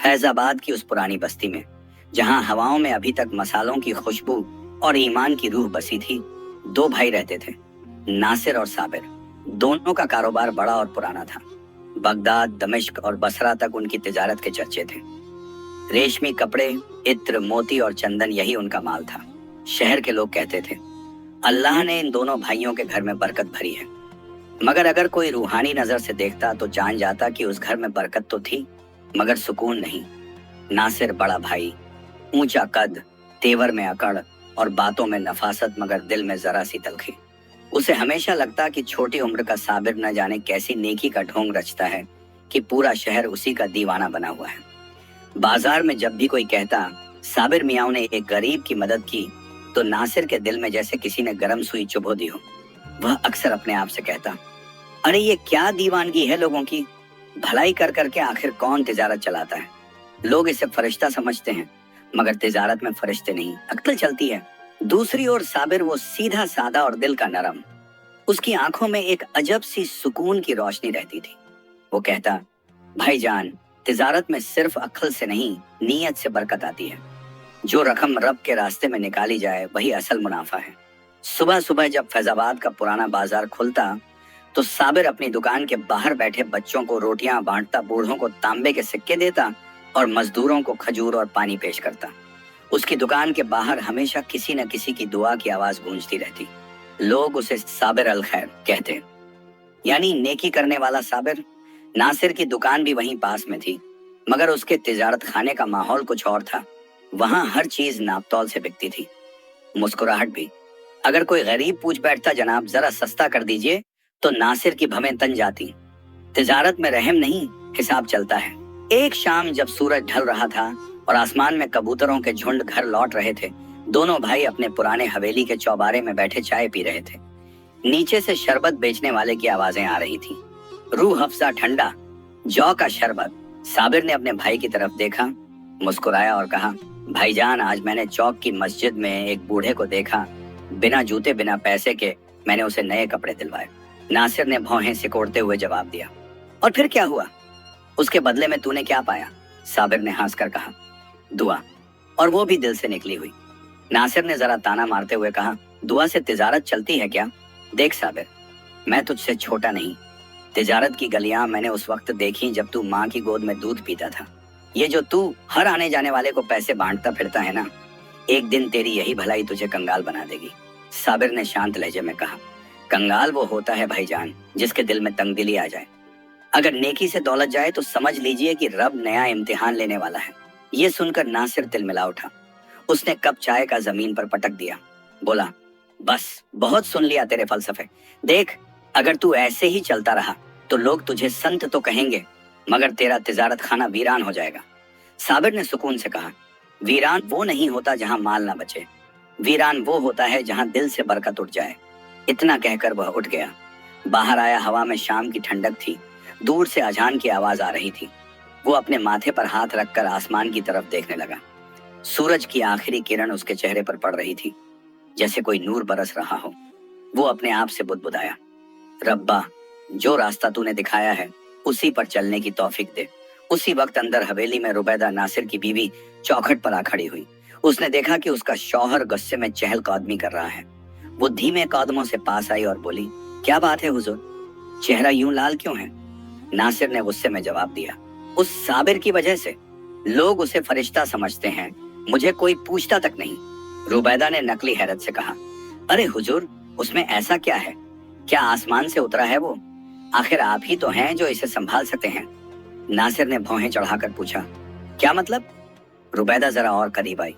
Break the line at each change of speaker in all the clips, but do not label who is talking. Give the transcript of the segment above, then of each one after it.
फैजाबाद की उस पुरानी बस्ती में, जहां हवाओं में अभी तक मसालों की खुशबू और ईमान की रूह बसी थी, दो भाई रहते थे, नासिर और साबिर। दोनों का कारोबार बड़ा और पुराना था। बगदाद, दमिश्क और बसरा तक उनकी तिजारत के चर्चे थे। रेशमी कपड़े, इत्र, मोती और चंदन, यही उनका माल था। शहर के लोग कहते थे, अल्लाह ने इन दोनों भाइयों के घर में बरकत भरी है। मगर अगर कोई रूहानी नजर से देखता तो जान जाता कि उस घर में बरकत तो थी, मगर सुकून नहीं। नासिर बड़ा भाई, ऊंचा कद, तेवर में अकड़ और बातों में नफासत, मगर दिल में जरा सी तलखी। उसे हमेशा लगता कि छोटी उम्र का साबिर न जाने कैसी नेकी का ढोंग रचता है कि पूरा शहर उसी का दीवाना बना हुआ है। बाजार में जब भी कोई कहता साबिर मियाँ ने एक गरीब की मदद की, तो नासिर के दिल में जैसे किसी ने गर्म सुई चुभो दी हो। वह अक्सर अपने आप से कहता, अरे ये क्या दीवानगी है लोगों की, भलाई कर करके आखिर कौन तिजारत चलाता है। लोग इसे फरिश्ता समझते हैं, मगर तिजारत में फरिश्ते नहीं, अक्ल चलती है। दूसरी ओर साबिर, वो सीधा सादा और दिल का नरम, उसकी आंखों में एक अजब सी सुकून की रोशनी रहती थी। वो कहता, भाईजान, तिजारत में सिर्फ अक्ल से नहीं, नीयत से बरकत आती है। जो रकम रब के रास्ते में निकाली जाए वही असल मुनाफा है। सुबह सुबह जब फैजाबाद का पुराना बाजार खुलता तो साबिर अपनी दुकान के बाहर बैठे बच्चों को रोटियां बांटता, बूढ़ों को तांबे के सिक्के देता और मजदूरों को खजूर और पानी पेश करता। उसकी दुकान के बाहर हमेशा किसी न किसी की दुआ की आवाज गूंजती रहती। लोग उसे साबिर अल खैर कहते, यानी नेकी करने वाला साबिर। नासिर की दुकान भी वहीं पास में थी, मगर उसके तिजारत खाने का माहौल कुछ और था। वहां हर चीज नापतौल से बिकती थी, मुस्कुराहट भी। अगर कोई गरीब पूछ बैठता, जनाब जरा सस्ता कर दीजिए, तो नासिर की भवें तन जाती। तिजारत में रहम नहीं, हिसाब चलता है। एक शाम जब सूरज ढल रहा था और आसमान में कबूतरों के झुंड घर लौट रहे थे, दोनों भाई अपने पुराने हवेली के चौबारे में बैठे चाय पी रहे थे। नीचे से शरबत बेचने वाले की आवाजें आ रही थी, रूह अफ़ज़ा ठंडा, जौ का शरबत। साबिर ने अपने भाई की तरफ देखा, मुस्कुराया और कहा, भाईजान, आज मैंने चौक की मस्जिद में एक बूढ़े को देखा, बिना जूते बिना पैसे के मैंने उसे नए कपड़े दिलवाए। नासिर ने भौहें सिकोड़ते हुए जवाब दिया, और फिर क्या हुआ? उसके बदले में तूने क्या पाया? साबिर ने हंसकर कहा, दुआ, और वो भी दिल से निकली हुई। नासिर ने जरा ताना मारते हुए कहा, दुआ से तिजारत चलती है क्या? देख साबिर, मैं तुझसे छोटा नहीं। तिजारत की गलियां मैंने उस वक्त देखी जब तू माँ की गोद में दूध पीता था। ये जो तू हर आने जाने वाले को पैसे बांटता फिरता है ना, एक दिन तेरी यही भलाई तुझे कंगाल बना देगी। साबिर ने शांत लहजे में कहा, कंगाल वो होता है भाईजान जिसके दिल में तंगदिली आ जाए। अगर नेकी से दौलत जाए तो समझ लीजिए कि रब नया इम्तिहान लेने वाला है। ये सुनकर नासिर तिलमिला उठा। उसने कप चाय का जमीन पर पटक दिया, बोला, बस बहुत सुन लिया तेरे फलसफे। देख, अगर तू ऐसे ही चलता रहा तो लोग तुझे संत तो कहेंगे, मगर तेरा तिजारत खाना वीरान हो जाएगा। साबिर ने सुकून से कहा, वीरान वो नहीं होता जहां माल ना बचे, वीरान वो होता है जहां दिल से बरकत उठ जाए। इतना कहकर वह उठ गया। बाहर आया, हवा में शाम की ठंडक थी, दूर से अजान की आवाज आ रही थी। वो अपने माथे पर हाथ रखकर आसमान की तरफ देखने लगा। सूरज की आखिरी किरण उसके चेहरे पर पड़ रही थी, जैसे कोई नूर बरस रहा हो। वो अपने आप से बुदबुदाया, रब्बा, जो रास्ता तूने दिखाया है उसी पर चलने की तौफीक दे। उसी वक्त अंदर हवेली में रुबैदा, नासिर की बीवी, चौखट पर आ खड़ी हुई। उसने देखा कि उसका शौहर गुस्से में चहल कदमी कर रहा है। वो धीमे कदमों से पास आई और बोली, क्या बात है हुजूर, चेहरा यूं लाल क्यों है? नासिर ने गुस्से में जवाब दिया, उस साबिर की वजह से। लोग उसे फरिश्ता समझते हैं, मुझे कोई पूछता तक नहीं। रुबैदा ने नकली हैरत से कहा, अरे हुजूर, उसमें ऐसा क्या है? क्या आसमान से उतरा है वो? आखिर आप ही तो हैं जो इसे संभाल सकते हैं। नासिर ने भौहें चढ़ाकर पूछा, क्या मतलब? रुबैदा जरा और करीब आई,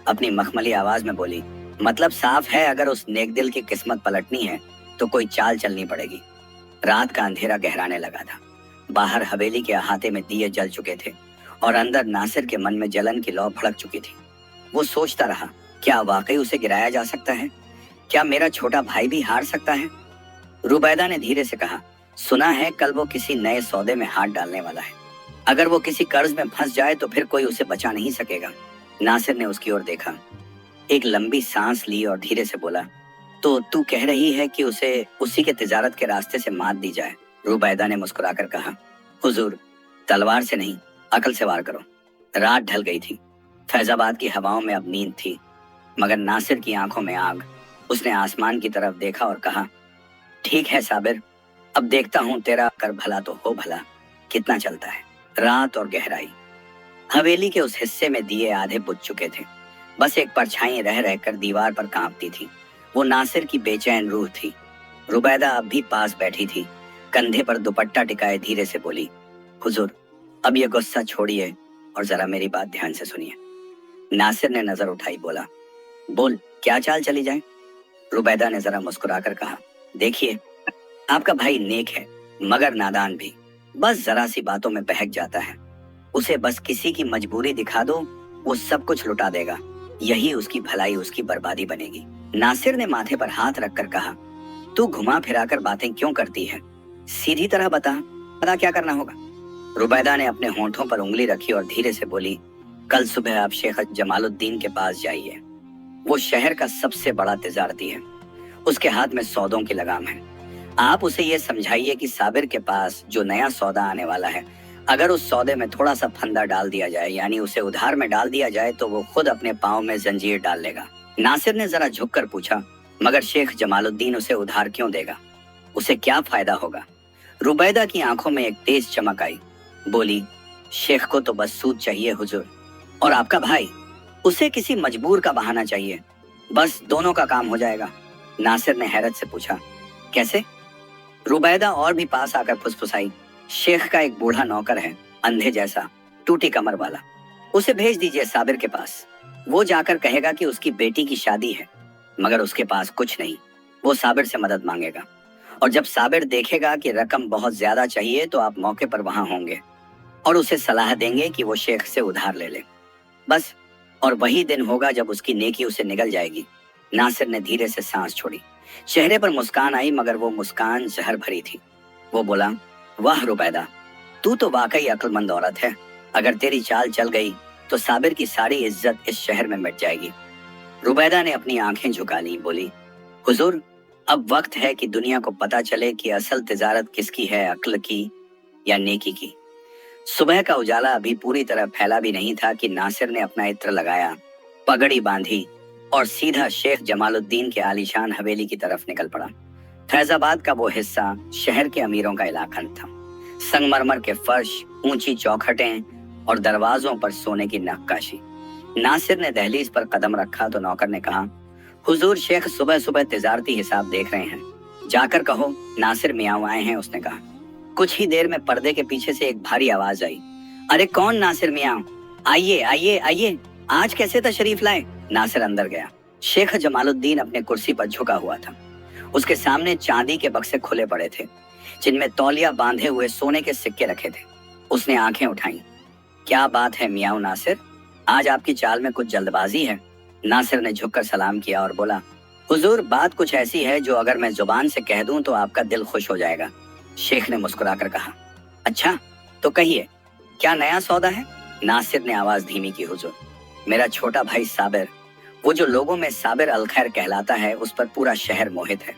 अपनी मखमली आवाज में बोली, मतलब साफ है, अगर उस नेकदिल की किस्मत पलटनी है तो कोई चाल चलनी पड़ेगी। रात का अंधेरा गहराने लगा था। बाहर हवेली के अहाते में दिए जल चुके थे और अंदर नासिर के मन में जलन की लौ भड़क चुकी थी। वो सोचता रहा, क्या वाकई उसे गिराया जा सकता है? क्या मेरा छोटा भाई भी हार सकता है? रुबैदा ने धीरे से कहा, सुना है कल वो किसी नए सौदे में हाथ डालने वाला है। अगर वो किसी कर्ज में फंस जाए तो फिर कोई उसे बचा नहीं सकेगा। नासिर ने उसकी ओर देखा, एक लंबी सांस ली और धीरे से बोला, तो तू कह रही है कि उसे उसी के तिजारत के रास्ते से मात दी जाए? रुबैदा ने मुस्कुराकर कहा, हुजूर, तलवार से नहीं, अकल से वार करो। रात ढल गई थी। फैजाबाद की हवाओं में अब नींद थी, मगर नासिर की आंखों में आग। उसने आसमान की तरफ देखा और कहा, ठीक है साबिर, अब देखता हूं तेरा कर भला तो हो भला कितना चलता है। रात और गहराई। हवेली के उस हिस्से में दिए आधे बुझ चुके थे। बस एक परछाई रह रहकर दीवार पर कांपती थी। वो नासिर की बेचैन रूह थी। रुबैदा अब भी पास बैठी थी, कंधे पर दुपट्टा टिकाए धीरे से बोली, हुजूर, अब ये गुस्सा छोड़िए और जरा मेरी बात ध्यान से सुनिए। नासिर ने नजर उठाई, बोला, बोल, क्या चाल चली जाए? रुबैदा ने जरा मुस्कुराकर कहा, देखिए, आपका भाई नेक है मगर नादान भी। बस जरा सी बातों में बहक जाता है। उसे बस किसी की मजबूरी दिखा दो, वो सब कुछ लुटा देगा। यही उसकी भलाई, उसकी बर्बादी बनेगी। नासिर ने माथे पर हाथ रखकर कहा, तू घुमा फिराकर बातें क्यों करती है? सीधी तरह बता क्या करना होगा। रुबैदा ने अपने होंठों पर उंगली रखी और धीरे से बोली, कल सुबह आप शेख जमालुद्दीन के पास जाइए। वो शहर का सबसे बड़ा तिजारती है। उसके हाथ में सौदों की लगाम है। आप उसे ये समझाइए कि साबिर के पास जो नया सौदा आने वाला है, अगर उस सौदे में थोड़ा सा फंदा डाल दिया जाए, यानी उसे उधार में डाल दिया जाए, तो वो खुद अपने पाँव में जंजीर डाल लेगा। नासिर ने जरा झुककर पूछा, मगर शेख जमालुद्दीन उसे उधार क्यों देगा? उसे क्या फायदा होगा? रुबैदा की आंखों में एक तेज चमक आई। बोली, शेख को तो बस सूद चाहिए हुजूर, और आपका भाई, उसे किसी मजबूर का बहाना चाहिए। बस दोनों का काम हो जाएगा। नासिर ने हैरत से पूछा, कैसे? रुबैदा और भी पास आकर फुसफुसाई, शेख का एक बूढ़ा नौकर है, अंधे जैसा, टूटी कमर वाला। उसे भेज दीजिए साबिर के पास। वो जाकर कहेगा कि उसकी बेटी की शादी है, मगर उसके पास कुछ नहीं। वो साबिर से मदद मांगेगा, और जब साबिर देखेगा कि रकम बहुत ज्यादा चाहिए तो आप मौके पर वहां होंगे और उसे सलाह देंगे कि वो शेख से उधार ले ले। बस, और वही दिन होगा जब उसकी नेकी उसे निगल जाएगी। नासिर ने धीरे से सांस छोड़ी। चेहरे पर मुस्कान आई, मगर वो मुस्कान जहर भरी थी। वो बोला, वाह रुबैदा, तू तो वाकई अक्लमंद औरत है। अगर तेरी चाल चल गई तो साबिर की सारी इज्जत इस शहर में मिट जाएगी। रुबैदा ने अपनी आंखें झुका ली, बोली, हुजूर, अब वक्त है कि दुनिया को पता चले कि असल तिजारत किसकी है, अक्ल की या नेकी की। सुबह का उजाला अभी पूरी तरह फैला भी नहीं था कि नासिर ने अपना इत्र लगाया, पगड़ी बांधी और सीधा शेख जमालुद्दीन के आलीशान हवेली की तरफ निकल पड़ा। फैजाबाद का वो हिस्सा शहर के अमीरों का इलाका था। संगमरमर के फर्श, ऊंची चौखटें और दरवाजों पर सोने की नक्काशी। नासिर ने दहलीज पर कदम रखा तो नौकर ने कहा, हुजूर, शेख सुबह सुबह तिजारती हिसाब देख रहे हैं, जाकर कहो नासिर मियाँ आए हैं। उसने कहा। कुछ ही देर में पर्दे के पीछे से एक भारी आवाज आई, अरे कौन नासिर मियाँ? आइए आइए आइए, आज कैसे तशरीफ लाए? नासिर अंदर गया। शेख जमालुद्दीन अपने कुर्सी पर झुका हुआ था। उसके सामने चांदी के बक्से खुले पड़े थे, जिनमें तौलिया बांधे हुए सोने के सिक्के रखे थे। उसने आंखें उठाई। क्या बात है मियाँ नासिर, आज आपकी चाल में कुछ जल्दबाजी है? नासिर ने झुककर सलाम किया और बोला, हुजूर, बात कुछ ऐसी है जो अगर मैं जुबान से कह दूं तो आपका दिल खुश हो जाएगा। शेख ने मुस्कुराकर कहा, अच्छा तो कहिए, क्या नया सौदा है? नासिर ने आवाज धीमी की, हुजूर, मेरा छोटा भाई साबिर, वो जो लोगों में साबिर अल खैर कहलाता है, उस पर पूरा शहर मोहित है।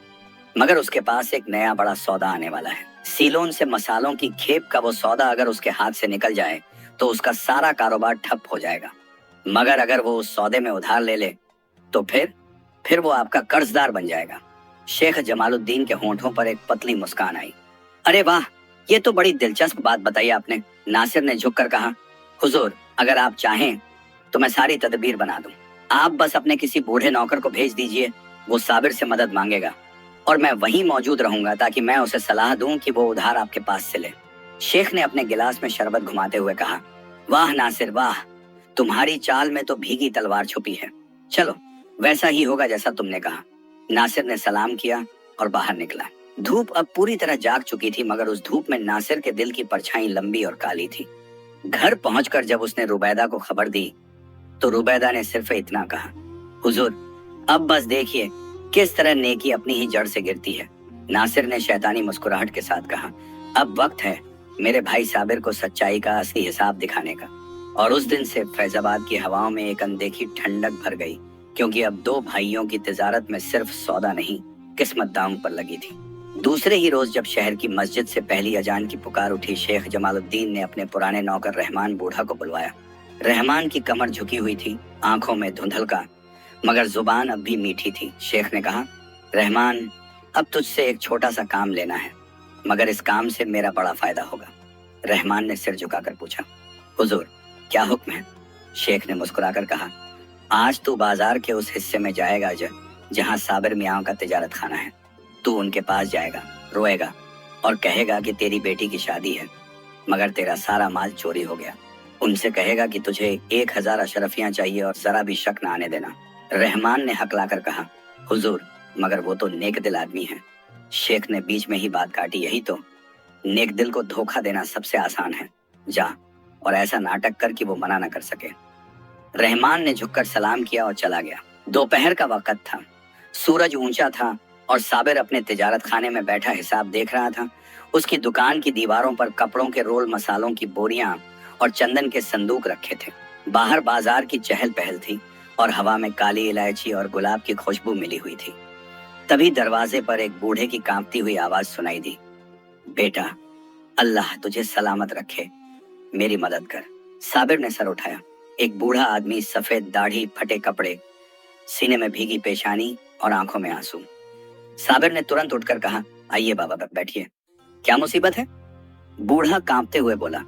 मगर उसके पास एक नया बड़ा सौदा आने वाला है। सीलोन से मसालों की खेप का वो सौदा अगर उसके हाथ से निकल जाए तो उसका सारा कारोबार ठप हो जाएगा। मगर अगर वो उस सौदे में उधार ले ले तो फिर वो आपका कर्जदार बन जाएगा। शेख जमालुद्दीन के होंठों पर एक पतली मुस्कान आई। अरे वाह, ये तो बड़ी दिलचस्प बात बताई आपने। नासिर ने झुककर कहा, हुजूर, अगर आप चाहें तो मैं सारी तदबीर बना दूं। आप बस अपने किसी बूढ़े नौकर को भेज दीजिए, वो साबिर से मदद मांगेगा और मैं वहीं मौजूद रहूंगा ताकि मैं उसे सलाह दूं कि वो उधार आपके पास से ले। शेख ने अपने गिलास में शरबत घुमाते हुए कहा, वाह नासिर वाह, तुम्हारी चाल में तो भीगी तलवार छुपी है। चलो, वैसा ही होगा जैसा तुमने कहा। नासिर ने सलाम किया और बाहर निकला। धूप अब पूरी तरह जाग चुकी थी, मगर उस धूप में नासिर के दिल की परछाई लंबी और काली थी। घर पहुंचकर जब उसने रुबैदा को खबर दी तो रुबैदा ने सिर्फ इतना कहा, हुजूर, अब बस देखिए किस तरह नेकी अपनी ही जड़ से गिरती है। नासिर ने शैतानी मुस्कुराहट के साथ कहा, अब वक्त है मेरे भाई साबिर को सच्चाई का असली हिसाब दिखाने का। और उस दिन से फैजाबाद की हवाओं में एक अनदेखी ठंडक भर गई, क्योंकि अब दो भाइयों की तिजारत में सिर्फ सौदा नहीं, किस्मत दांव पर लगी थी। दूसरे ही रोज जब शहर की मस्जिद से पहली अजान की पुकार उठी, शेख जमालुद्दीन ने अपने पुराने नौकर रहमान बूढ़ा को बुलवाया। रहमान की कमर झुकी हुई थी, आंखों में धुंधलका, मगर जुबान अब भी मीठी थी। शेख ने कहा, रहमान, अब तुझसे एक छोटा सा काम लेना है, मगर इस काम से मेरा बड़ा फायदा होगा। रहमान ने सिर झुकाकर पूछा, हुजूर, क्या हुक्म है? शेख ने मुस्कुराकर कहा, आज तू बाजार के उस हिस्से में जाएगा जहां साबिर मियां का तिजारत खाना है। तू उनके पास जाएगा, रोएगा और कहेगा कि तेरी बेटी की शादी है, मगर तेरा सारा माल चोरी हो गया। उनसे कहेगा कि तुझे 1000 अशरफियां चाहिए और जरा भी शक न आने देना। रहमान ने हकलाकर कहा, हुजूर, मगर वो तो नेक दिल आदमी है। शेख ने बीच में ही बात काटी, यही तो, नेक दिल को धोखा देना सबसे आसान है। जा और ऐसा नाटक कर कि वो मना न कर सके। रहमान ने झुककर सलाम किया और चला गया। दोपहर का वक्त था, सूरज ऊंचा था और साबिर अपने तिजारत खाने में बैठा हिसाब देख रहा था। उसकी दुकान की दीवारों पर कपड़ों के रोल, मसालों की बोरियां और चंदन के संदूक रखे थे। बाहर बाजार की चहल पहल थी और हवा में काली इलायची और गुलाब की खुशबू मिली हुई थी। तभी दरवाजे पर एक बूढ़े की कांपती हुई आवाज सुनाई दी, बेटा, अल्लाह तुझे सलामत रखे, मेरी मदद कर। साबिर ने सर उठाया। एक बूढ़ा आदमी, सफेद दाढ़ी, फटे कपड़े, सीने में भीगी पेशानी और आंखों में आंसू। साबिर ने तुरंत उठकर कहा, आइए बाबा, बैठिए, क्या मुसीबत है? बूढ़ा कांपते हुए बोला,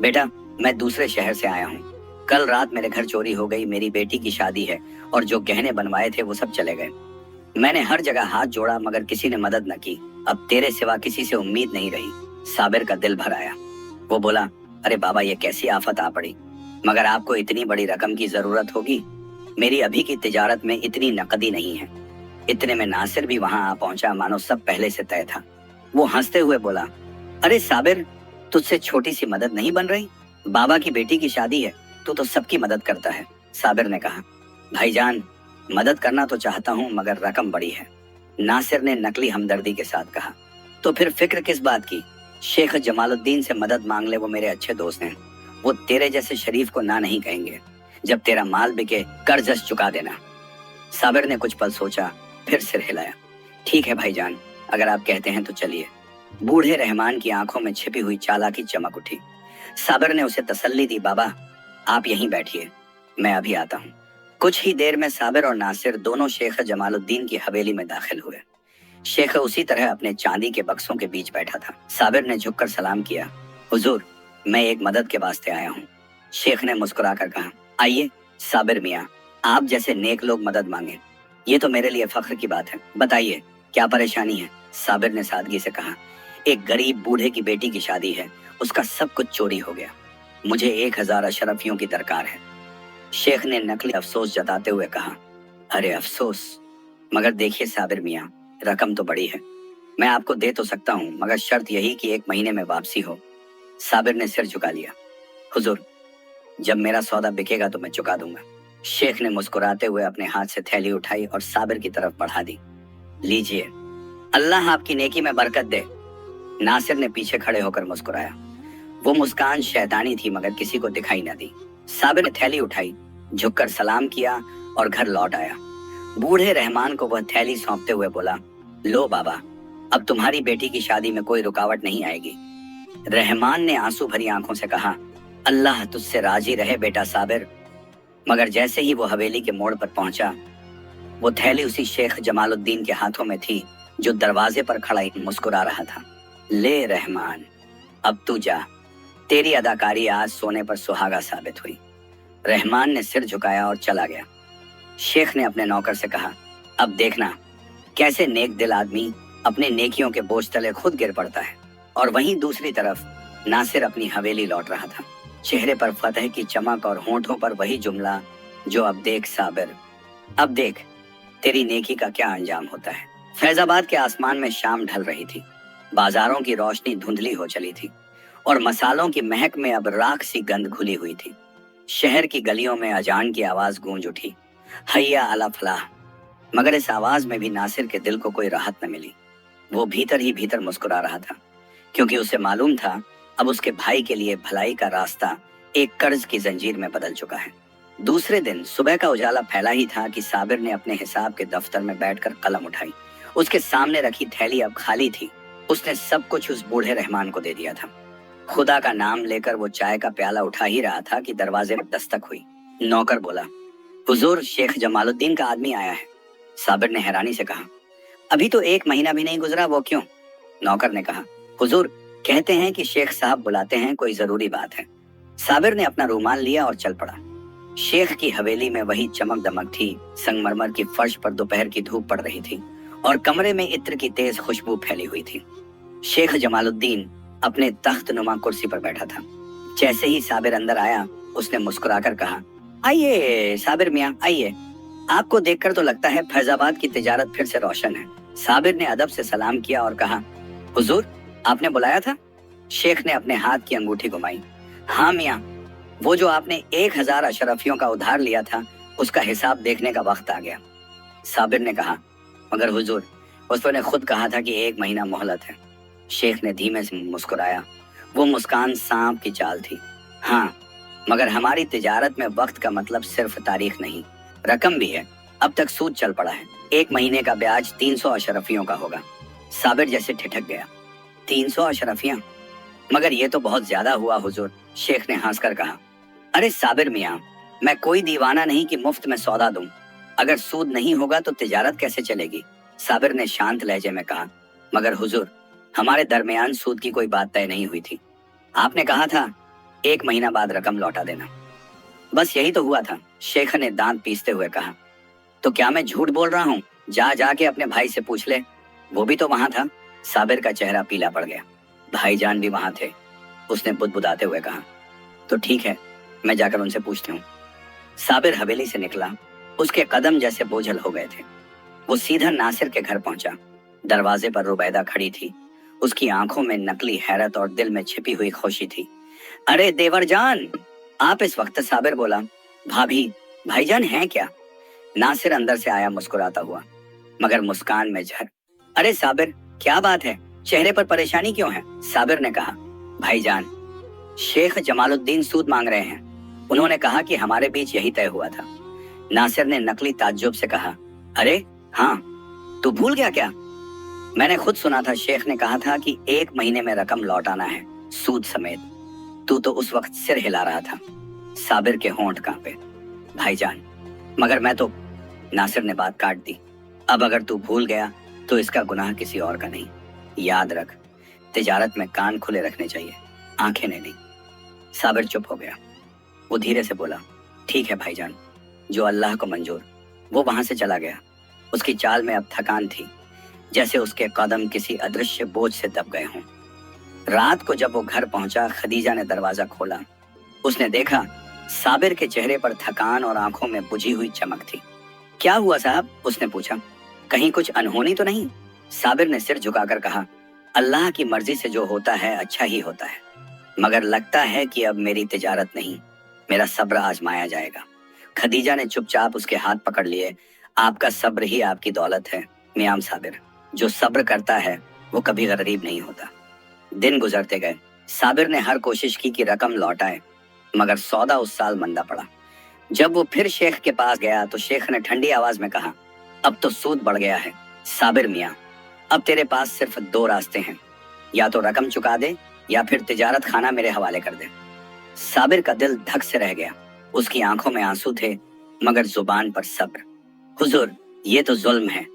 बेटा, मैं दूसरे शहर से आया हूँ। कल रात मेरे घर चोरी हो गई, मेरी बेटी की शादी है और जो गहने बनवाए थे वो सब चले गए। मैंने हर जगह हाथ जोड़ा मगर किसी ने मदद न की। अब तेरे सिवा किसी से उम्मीद नहीं रही। साबिर का दिल भर आया। वो बोला, अरे बाबा, ये कैसी आफत आ पड़ी, मगर आपको इतनी बड़ी रकम की जरूरत होगी। मेरी अभी की तिजारत में इतनी नकदी नहीं है। इतने में नासिर भी वहां आ पहुंचा, मानो सब पहले से तय था। वो हंसते हुए बोला, अरे साबिर, तुझसे छोटी सी मदद नहीं बन रही? बाबा की बेटी की शादी है, तू तो सबकी मदद करता है। साबिर ने कहा, भाईजान, मदद करना तो चाहता हूँ मगर रकम बड़ी है। नासिर ने नकली हमदर्दी के साथ कहा, तो फिर फिक्र किस बात की? शेख जमालुद्दीन से मदद मांग ले, वो मेरे अच्छे दोस्त हैं। वो तेरे जैसे शरीफ को ना नहीं कहेंगे। जब तेरा माल बिके, कर्ज चुका देना। साबिर ने कुछ पल सोचा, फिर सिर हिलाया। ठीक है भाईजान, अगर आप कहते हैं तो चलिए। बूढ़े रहमान की आंखों में छिपी हुई चालाकी चमक उठी। साबिर ने उसे तसल्ली दी, बाबा, आप यहीं बैठिए, मैं अभी आता हूँ। कुछ ही देर में साबिर और नासिर दोनों शेख जमालुद्दीन की हवेली में दाखिल हुए। शेख उसी तरह अपने चांदी के बक्सों के बीच बैठा था। साबिर ने झुककर सलाम किया, हुजूर, मैं एक मदद के वास्ते आया हूँ। शेख ने मुस्कुराकर कहा, आइए साबिर मियाँ, आप जैसे नेक लोग मदद मांगे, ये तो मेरे लिए फख्र की बात है। बताइए, क्या परेशानी है? साबिर ने सादगी से कहा, एक गरीब बूढ़े की बेटी की शादी है, उसका सब कुछ चोरी हो गया। मुझे 1000 अशरफियों की दरकार है। शेख ने नकली अफसोस जताते हुए कहा, अरे अफसोस, मगर देखिए साबिर मियाँ, रकम तो बड़ी है। मैं आपको दे तो सकता हूँ, मगर शर्त यही कि 1 महीने में वापसी हो। साबिर ने सिर झुका लिया। हुजूर, जब मेरा सौदा बिकेगा तो मैं चुका दूंगा। शेख ने मुस्कुराते हुए अपने हाथ से थैली उठाई और साबिर की तरफ बढ़ा दी। लीजिए, अल्लाह आपकी नेकी में बरकत दे। नासिर ने पीछे खड़े होकर मुस्कुराया। वो मुस्कान शैतानी थी मगर किसी को दिखाई न दी। साबिर ने थैली उठाई, झुककर सलाम किया और घर लौट आया। बूढ़े रहमान को वह थैली सौंपते हुए बोला, लो बाबा, अब तुम्हारी बेटी की शादी में कोई रुकावट नहीं आएगी। रहमान ने आंसू भरी आंखों से कहा, अल्लाह तुझसे राजी रहे बेटा साबिर। मगर जैसे ही वो हवेली के मोड़ पर पहुंचा, वो थैली उसी शेख जमालुद्दीन के हाथों में थी जो दरवाजे पर खड़ा मुस्कुरा रहा था। ले रहमान, अब तू जा, तेरी अदाकारी आज सोने पर सुहागा साबित हुई। रहमान ने सिर झुकाया और चला गया। शेख ने अपने नौकर से कहा, अब देखना कैसे नेक दिल आदमी अपने नेकियों के बोझ तले खुद गिर पड़ता है। और वहीं दूसरी तरफ नासिर अपनी हवेली लौट रहा था, चेहरे पर फतह की चमक और होंठों पर वही जुमला जो अब देख साबिर, अब देख तेरी नेकी का क्या अंजाम होता है। फैजाबाद के आसमान में शाम ढल रही थी। बाजारों की रोशनी धुंधली हो चली थी और मसालों की महक में अब राख सी गंध घुली हुई थी। शहर की गलियों में अजान की आवाज गूंज उठी, हैया अला फलाह। मगर इस आवाज में भी नासिर के दिल को कोई राहत न मिली। वो भीतर ही भीतर मुस्कुरा रहा था, क्योंकि उसे मालूम था अब उसके भाई के लिए भलाई का रास्ता एक कर्ज की जंजीर में बदल चुका है। दूसरे दिन सुबह का उजाला फैला ही था कि साबिर ने अपने हिसाब के दफ्तर में बैठकर कलम उठाई। उसके सामने रखी थैली अब खाली थी। उसने सब कुछ उस बूढ़े रहमान को दे दिया था। खुदा का नाम लेकर वो चाय का प्याला उठा ही रहा था कि दरवाजे पर दस्तक हुई। नौकर बोला, हुजूर, शेख जमालुद्दीन का आदमी आया है। साबिर ने हैरानी से कहा, अभी तो 1 महीना भी नहीं गुजरा, वो क्यों? नौकर ने कहा, हुजूर, कहते हैं कि शेख साहब बुलाते हैं, कोई जरूरी बात है। साबिर ने अपना रूमाल लिया और चल पड़ा। शेख की हवेली में वही चमक दमक थी। संगमरमर की फर्श पर दोपहर की धूप पड़ रही थी और कमरे में इत्र की तेज खुशबू फैली हुई थी। शेख जमालुद्दीन अपने तख्त नुमा कुर्सी पर बैठा था। जैसे ही साबिर अंदर आया, उसने मुस्कुराकर कहा, आइए साबिर मियाँ, आइए। आपको देखकर तो लगता है फैजाबाद की तिजारत फिर से रोशन है। साबिर ने अदब से सलाम किया और कहा, हुजूर, आपने बुलाया था? शेख ने अपने हाथ की अंगूठी घुमाई। हाँ मियाँ, वो जो आपने 1000 अशरफियों का उधार लिया था, उसका हिसाब देखने का वक्त आ गया। साबिर ने कहा, मगर हुजूर, उसने खुद कहा था कि 1 महीना मोहलत है। शेख ने धीमे से मुस्कुराया। वो मुस्कान सांप की चाल थी। हाँ, मगर हमारी तिजारत में वक्त का मतलब सिर्फ तारीख नहीं, रकम भी है। अब तक सूद चल पड़ा है। 1 महीने का ब्याज 300 अशरफियों का होगा। साबिर जैसे ठिठक गया। 300 अशरफियां? मगर ये तो बहुत ज्यादा हुआ हुजूर। शेख ने हंसकर कहा, अरे साबिर मियाँ, मैं कोई दीवाना नहीं कि मुफ्त में सौदा दूं। अगर सूद नहीं होगा तो तिजारत कैसे चलेगी? साबिर ने शांत लहजे में कहा, मगर हुजूर, हमारे दरमियान सूद की कोई बात तय नहीं हुई थी। आपने कहा था 1 महीना बाद रकम लौटा देना। बस यही तो हुआ था। शेख ने दांत पीसते हुए कहा, तो क्या मैं झूठ बोल रहा हूँ? जा जाके अपने भाई से पूछ ले, वो भी तो वहां था। साबिर का चेहरा पीला पड़ गया। भाईजान भी वहां थे, उसने बुदबुदाते हुए कहा। तो ठीक है, मैं जाकर उनसे पूछती हूँ। साबिर हवेली से निकला। उसके कदम जैसे बोझल हो गए थे। वो सीधा नासिर के घर पहुंचा। दरवाजे पर रुबैदा खड़ी थी। उसकी आंखों में नकली हैरत और दिल में छिपी हुई खुशी थी। अरे देवर जान, आप इस वक्त? साबिर बोला। भाभी, भाईजान हैं क्या? नासिर अंदर से आया मुस्कुराता हुआ, मगर मुस्कान में झर। अरे साबिर, क्या बात है? चेहरे पर परेशानी क्यों है? साबिर ने कहा, भाईजान, शेख जमालुद्दीन सूद मांग रहे हैं। उन्होंने कहा कि हमारे बीच यही तय हुआ था। नासिर ने नकली ताज्जुब से कहा, अरे हाँ, तू भूल गया क्या? मैंने खुद सुना था। शेख ने कहा था कि 1 महीने में रकम लौटाना है, सूद समेत। तू तो उस वक्त सिर हिला रहा था। साबिर के होंठ कांपे। भाईजान, मगर मैं तो। नासिर ने बात काट दी। अब अगर तू भूल गया तो इसका गुनाह किसी और का नहीं। याद रख, तिजारत में कान खुले रखने चाहिए, आंखें नहीं। साबिर चुप हो गया। वो धीरे से बोला, ठीक है भाईजान, जो अल्लाह को मंजूर। वो वहां से चला गया। उसकी चाल में अब थकान थी, जैसे उसके कदम किसी अदृश्य बोझ से दब गए हों। रात को जब वो घर पहुंचा, खदीजा ने दरवाजा खोला। उसने देखा साबिर के चेहरे पर थकान और आंखों में बुझी हुई चमक थी। क्या हुआ साहब? उसने पूछा, कहीं कुछ अनहोनी तो नहीं? साबिर ने सिर झुकाकर कहा, अल्लाह की मर्जी से जो होता है अच्छा ही होता है, मगर लगता है कि अब मेरी तिजारत नहीं, मेरा सब्र आजमाया जाएगा। खदीजा ने चुपचाप उसके हाथ पकड़ लिए। आपका सब्र ही आपकी दौलत है मियां साबिर। जो सब्र करता है वो कभी गरीब नहीं होता। दिन गुजरते गए। साबिर ने हर कोशिश की कि रकम लौटाए, मगर सौदा उस साल मंदा पड़ा। जब वो फिर शेख के पास गया तो शेख ने ठंडी आवाज में कहा, अब तो सूद बढ़ गया है। साबिर मियाँ, अब तेरे पास सिर्फ 2 रास्ते हैं, या तो रकम चुका दे या फिर तिजारत खाना मेरे हवाले कर दे। साबिर का दिल धक से रह गया। उसकी आंखों में आंसू थे, मगर जुबान पर सब्र। हुजूर, ये तो जुल्म है।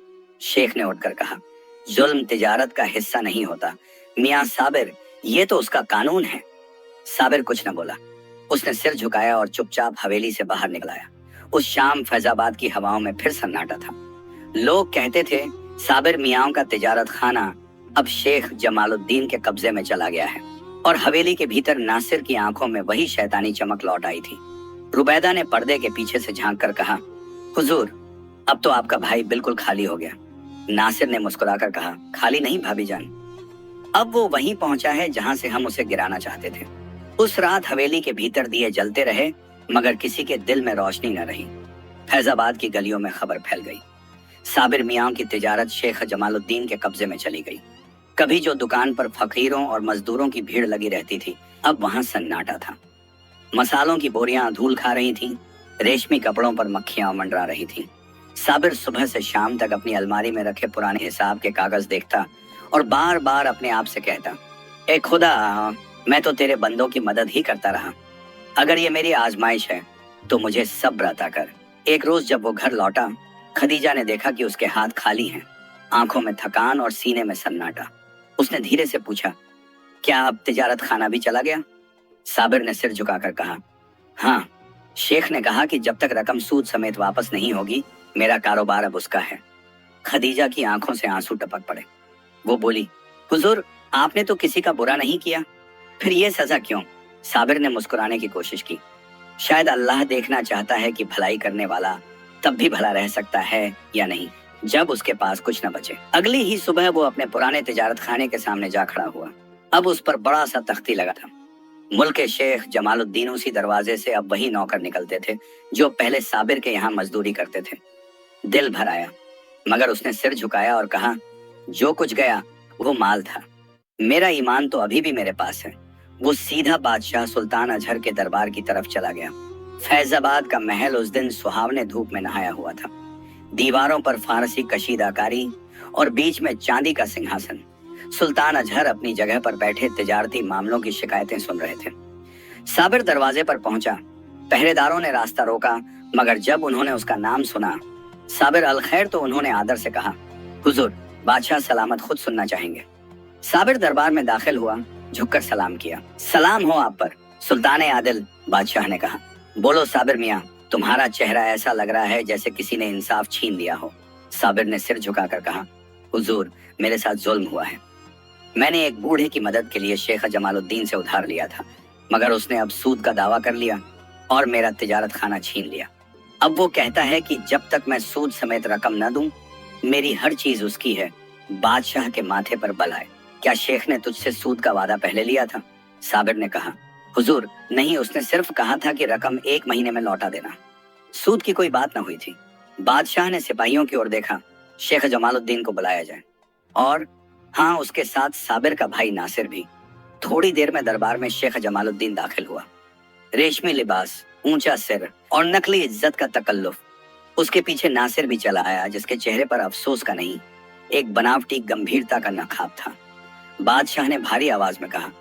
शेख ने उठकर कहा, जुल्म तिजारत का हिस्सा नहीं होता मियाँ साबिर, ये तो उसका कानून है। साबिर कुछ न बोला। उसने सिर झुकाया और चुपचाप हवेली से बाहर निकल आया। उस शाम फैजाबाद की हवाओं में फिर सन्नाटा था। लोग कहते थे साबिर मियाँ का तिजारत खाना अब शेख जमालुद्दीन के कब्जे में चला गया है। और हवेली के भीतर नासिर की आंखों में वही शैतानी चमक लौट आई थी। रुबैदा ने पर्दे के पीछे से झांक कर कहा, हुजूर, अब तो आपका भाई बिल्कुल खाली हो गया। नासिर ने मुस्कुराकर कहा, खाली नहीं भाभी जान, अब वो वहीं पहुंचा है जहां से हम उसे गिराना चाहते थे। उस रात हवेली के भीतर दिए जलते रहे, मगर किसी के दिल में रोशनी न रही। फैजाबाद की गलियों में खबर फैल गई, साबिर मियाँ की तिजारत शेख जमालुद्दीन के कब्जे में चली गई। कभी जो दुकान पर फकीरों और मजदूरों की भीड़ लगी रहती थी, अब वहां सन्नाटा था। मसालों की बोरियां धूल खा रही थीं, रेशमी कपड़ों पर मक्खियां मंडरा रही थीं। साबिर सुबह से शाम तक अपनी अलमारी में रखे पुराने हिसाब के कागज देखता और बार बार अपने आप से कहता, ए खुदा, मैं तो तेरे बंदों की मदद ही करता रहा। अगर ये मेरी आजमाइश है तो मुझे सब्र अता कर। एक रोज जब वो घर लौटा, खदीजा ने देखा कि उसके हाथ खाली हैं, आंखों में थकान और सीने में सन्नाटा। उसने धीरे से पूछा, क्या अब तिजारत खाना भी चला गया? साबिर ने सिर झुकाकर कहा, हाँ, शेख ने कहा कि जब तक रकम सूद समेत वापस नहीं होगी, मेरा कारोबार अब उसका है। खदीजा की आंखों से आंसू टपक पड़े। वो बोली, हुजूर, आपने तो किसी का बुरा नहीं किया, फिर ये सजा क्यों? साबिर ने मुस्कुराने की कोशिश की। शायद अल्लाह देखना चाहता है कि भलाई करने वाला तब भी भला रह सकता है या नहीं, जब उसके पास कुछ न बचे। अगली ही सुबह वो अपने पुराने तिजारत खाने के सामने जा खड़ा हुआ। अब उस पर बड़ा सा तख्ती लगा था। मुल्क के शेख जमालुद्दीन उसी दरवाजे से अब वही नौकर निकलते थे जो पहले साबिर के यहाँ मजदूरी करते थे। दिल भर आया, मगर उसने सिर झुकाया और कहा, जो कुछ गया वो माल था, मेरा ईमान तो अभी भी मेरे पास है। वो सीधा बादशाह सुल्तान अजहर के दरबार की तरफ चला गया। फैजाबाद का महल उस दिन सुहावने धूप में नहाया हुआ था। दीवारों पर फारसी कशीदाकारी और बीच में चांदी का सिंहासन। सुल्तान अजहर अपनी जगह पर बैठे तिजारती मामलों की शिकायतें सुन रहे थे। साबिर दरवाजे पर पहुंचा। पहरेदारों ने रास्ता रोका, मगर जब उन्होंने उसका नाम सुना, साबिर अल खैर, तो उन्होंने आदर से कहा, हुजूर, बादशाह सलामत खुद सुनना चाहेंगे। साबिर दरबार में दाखिल हुआ, झुककर सलाम किया। सलाम हो आप पर, सुल्तान आदिल, बादशाह ने कहा। बोलो साबिर मियाँ, तुम्हारा चेहरा ऐसा लग रहा है जैसे किसी ने इंसाफ छीन लिया हो। साबिर ने सिर झुकाकर कहा, हुजूर, मेरे साथ जुल्म हुआ है। मैंने एक बूढ़े की मदद के लिए शेख जमालुद्दीन से उधार लिया था, मगर उसने अब सूद का दावा कर लिया और मेरा तिजारत खाना छीन लिया। अब वो कहता है कि जब तक मैं सूद समेत रकम न दूं, मेरी हर चीज उसकी है। बादशाह के माथे पर बल आए। क्या शेख ने तुझसे सूद का वादा पहले लिया था? साबिर ने कहा, हुजूर, नहीं, उसने सिर्फ कहा था कि रकम 1 महीने में लौटा देना। सूद की कोई बात न हुई थी। बादशाह ने सिपाहियों की ओर देखा, शेख जमालुद्दीन को बुलाया जाए। और हाँ, उसके साथ साबिर का भाई नासिर भी। थोड़ी देर में दरबार में शेख जमालुद्दीन दाखिल हुआ। रेशमी लिबास, ऊंचा सिर और नकली इज्जत का तकल्लुफ। उसके पीछे नासिर भी चला आया, जिसके चेहरे पर अफसोस का नहीं, एक बनावटी गंभीरता का नकाब था। बादशाह ने भारी आवाज में कहा,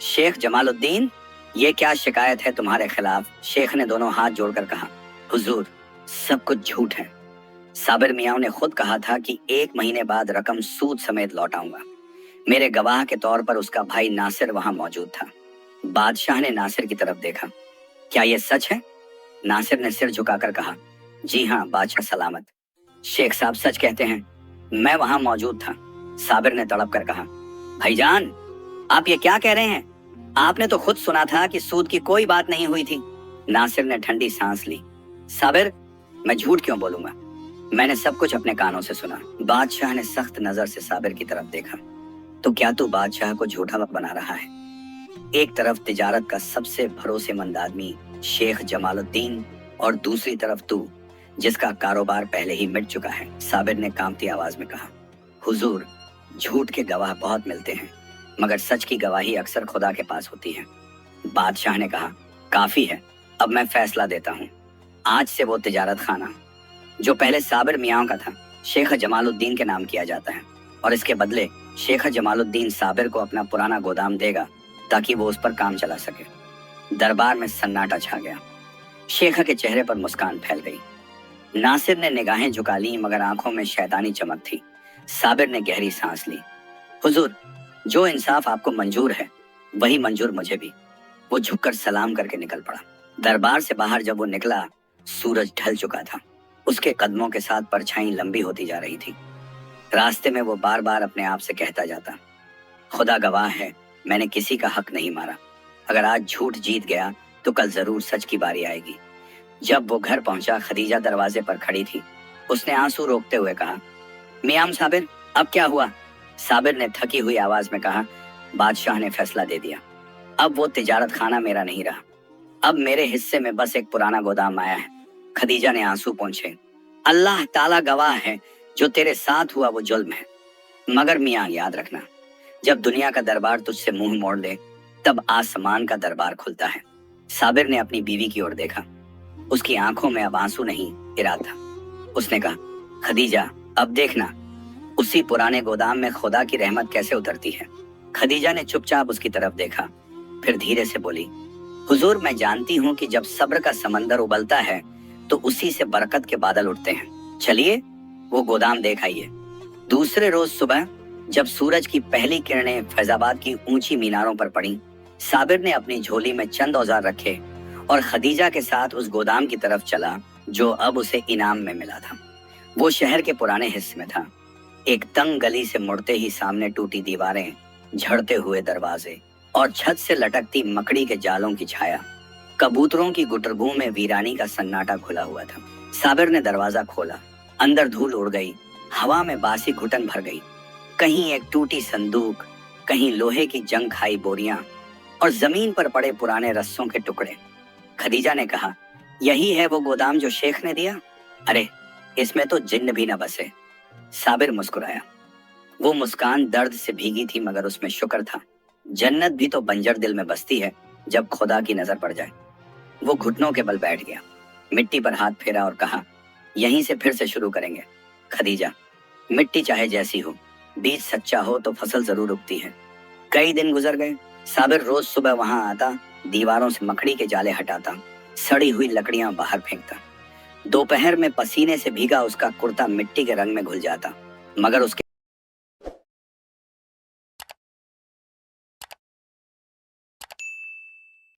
शेख जमालुद्दीन, ये क्या शिकायत है तुम्हारे खिलाफ? शेख ने दोनों हाथ जोड़कर कहा, हुजूर, सब कुछ झूठ है। साबिर मियाँ ने खुद कहा था कि 1 महीने बाद रकम सूद समेत लौटाऊंगा। मेरे गवाह के तौर पर उसका भाई नासिर वहां मौजूद था। बादशाह ने नासिर की तरफ देखा। क्या यह सच है? नासिर ने सिर झुकाकर कहा, जी हाँ बादशाह सलामत। शेख साहब सच कहते हैं, मैं वहां मौजूद था। साबिर ने तड़प कर कहा, भाईजान, आप ये क्या कह रहे हैं? आपने तो खुद सुना था कि सूद की कोई बात नहीं हुई थी। नासिर ने ठंडी सांस ली। साबिर, मैं झूठ क्यों बोलूंगा? मैंने सब कुछ अपने कानों से सुना। बादशाह ने सख्त नजर से साबिर की तरफ देखा। तो क्या तू बादशाह को झूठा बना रहा है? एक तरफ तिजारत का सबसे भरोसेमंद आदमी शेख जमालुद्दीन और दूसरी तरफ तू, जिसका कारोबार पहले ही मिट चुका है। साबिर ने कांपती आवाज में कहा, हुजूर, झूठ के गवाह बहुत मिलते हैं, मगर सच की गवाही अक्सर खुदा के पास होती है। बादशाह ने कहा, काफी है, अब मैं फैसला देता हूँ। आज से वो तिजारत खाना, जो पहले साबिर मियाँ का था, शेख जमालुद्दीन के नाम किया जाता है, और इसके बदले शेख जमालुद्दीन साबिर को अपना पुराना गोदाम देगा ताकि वो उस पर काम चला सके। दरबार में सन्नाटा छा गया। शेख के चेहरे पर मुस्कान फैल गई। नासिर ने निगाहें झुका ली, मगर आंखों में शैतानी चमक थी। साबिर ने गहरी सांस ली। हुजूर, जो इंसाफ आपको मंजूर है वही मंजूर मुझे भी। वो झुककर सलाम करके निकल पड़ा। दरबार से बाहर जब वो निकला, सूरज ढल चुका था। उसके कदमों के साथ परछाई लंबी होती जा रही थी। रास्ते में वो बार बार अपने आप से कहता जाता, खुदा गवाह है, मैंने किसी का हक नहीं मारा। अगर आज झूठ जीत गया तो कल जरूर सच की बारी आएगी। जब वो घर पहुंचा, खदीजा दरवाजे पर खड़ी थी। उसने आंसू रोकते हुए कहा, मियां साबिर, अब क्या हुआ? साबिर ने थकी हुई आवाज में कहा, बादशाह ने फैसला दे दिया। अब वो तिजारत खाना मेरा नहीं रहा। अब मेरे हिस्से में बस एक पुराना गोदाम आया है। खदीजा ने आंसू पोंछे। अल्लाह ताला गवाह है, जो तेरे साथ हुआ वो जुल्म है। मगर मियां, याद रखना, जब दुनिया का दरबार तुझसे मुंह मोड़ ले, तब आसमान का दरबार खुलता है। साबिर ने अपनी बीवी की ओर देखा। उसकी आंखों में अब आंसू नहीं, इरादा था। उसने कहा, खदीजा, अब देखना, उसी पुराने गोदाम में खुदा की रहमत कैसे उतरती है। खदीजा ने चुपचाप उसकी तरफ देखा। फिर धीरे से बोली, हुजूर, मैं जानती हूँ कि जब सब्र का समंदर उबलता है तो उसी से बरकत के बादल उठते हैं। चलिए वो गोदाम देख आइए। दूसरे रोज सुबह जब सूरज की पहली किरणें फैजाबाद की ऊंची मीनारों पर पड़ी, साबिर ने अपनी झोली में चंद औजार रखे और खदीजा के साथ उस गोदाम की तरफ चला जो अब उसे इनाम में मिला था। वो शहर के पुराने हिस्से में था। एक तंग गली से मुड़ते ही सामने टूटी दीवारें, झड़ते हुए दरवाजे और छत से लटकती मकड़ी के जालों की छाया, कबूतरों की गुटरगू में वीरानी का सन्नाटा खुला हुआ था। साबिर ने दरवाजा खोला। अंदर धूल उड़ गई, हवा में बासी घुटन भर गई। कहीं एक टूटी संदूक, कहीं लोहे की जंग खाई बोरियां और जमीन पर पड़े पुराने रस्सों के टुकड़े। खदीजा ने कहा, यही है वो गोदाम जो शेख ने दिया? अरे, इसमें तो जिन्न भी न बसे। साबिर मुस्कुराया। वो मुस्कान दर्द से भीगी थी, मगर उसमें शुक्र था। जन्नत भी तो बंजर दिल में बसती है जब खुदा की नजर पड़ जाए। वो घुटनों के बल बैठ गया, मिट्टी पर हाथ फेरा और कहा, यहीं से फिर से शुरू करेंगे। खदीजा, मिट्टी चाहे जैसी हो, बीज सच्चा हो तो फसल जरूर उगती है। कई दिन गुजर गए। साबिर रोज सुबह वहां आता, दीवारों से मकड़ी के जाले हटाता, सड़ी हुई लकड़ियां बाहर फेंकता। दोपहर में पसीने से भीगा उसका कुर्ता मिट्टी के रंग में घुल जाता, मगर उसके